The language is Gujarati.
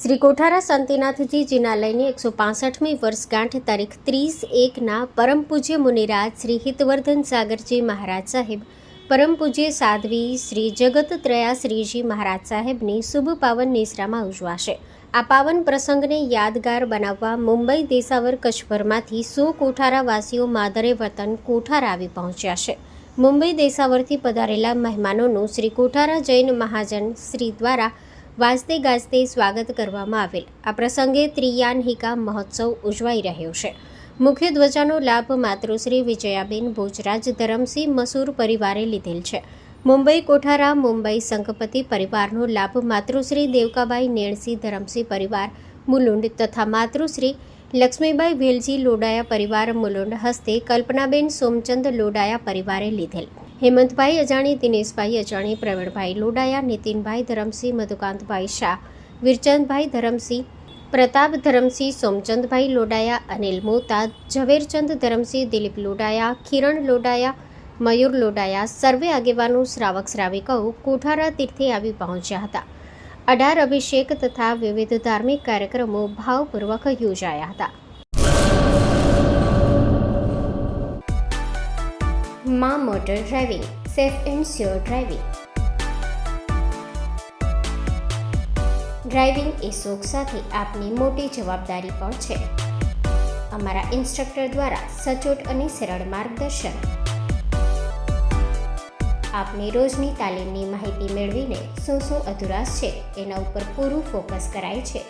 શ્રી કોઠારા શાંતિનાથજી જિનાલયની 165મી વર્ષગાંઠ તારીખ 30/1ના પરમ પૂજ્ય મુનિરાજ શ્રી હિતવર્ધન સાગરજી મહારાજ સાહેબ, પરમ પૂજ્ય સાધ્વી શ્રી જગતત્રયા શ્રીજી મહારાજ સાહેબની શુભ પાવન નિશ્રામાં ઉજવાશે. આ પાવન પ્રસંગને યાદગાર બનાવવા મુંબઈ, દેસાવર, કચ્છભરમાંથી 100 કોઠારાવાસીઓ માદરે વતન કોઠારા આવી પહોંચ્યા છે. મુંબઈ, દેસાવરથી પધારેલા મહેમાનોનું શ્રી કોઠારા જૈન મહાજન શ્રી દ્વારા વાજતે ગાજતે સ્વાગત કરવામાં આવેલ. આ પ્રસંગે ત્રિયાન્હિકા મહોત્સવ ઉજવાઈ રહ્યો છે. મુખ્ય ધ્વજાનો લાભ માતૃશ્રી વિજયાબેન ભોજરાજ ધરમસિંહ મસૂર પરિવારે લીધેલ છે. મુંબઈ કોઠારા મુંબઈ સંઘપતિ પરિવારનો લાભ માતૃશ્રી દેવકાબાઈ નેણસિંહ ધરમસિંહ પરિવાર મુલુંડ તથા માતૃશ્રી લક્ષ્મીબાઈ વેલજી લોડાયા પરિવાર મુલુંડ હસ્તે કલ્પનાબેન સોમચંદ લોડાયા પરિવારે લીધેલ. હેમંતભાઈ અજાણી, દિનેશભાઈ અજાણી, પ્રવીણભાઈ લોડાયા, નીતિનભાઈ ધરમસિંહ, મધુકાંતભાઈ શાહ, વીરચંદભાઈ ધરમસિંહ, પ્રતાપ ધરમસિંહ, સોમચંદભાઈ લોડાયા, અનિલ મોતા, ઝવેરચંદ ધરમસિંહ, દિલીપ લોડાયા, કિરણ લોડાયા, મયુર લોડાયા સર્વે આગેવાનો, શ્રાવક શ્રાવિકાઓ કોઠારા તીર્થે આવી પહોંચ્યા હતા. 18 અભિષેક તથા વિવિધ ધાર્મિક કાર્યક્રમો ભાવપૂર્વક યોજાયા હતા. માં motor driving, safe and sure driving. Driving એ શોખ સાથે આપની મોટી જવાબદારી પણ છે. અમારા ઇન્સ્ટ્રક્ટર દ્વારા સચોટ અને સરળ માર્ગદર્શન. આપની રોજની તાલીમની માહિતી મેળવીને શું અધુરાશ છે એના ઉપર પૂરું ફોકસ કરાય છે.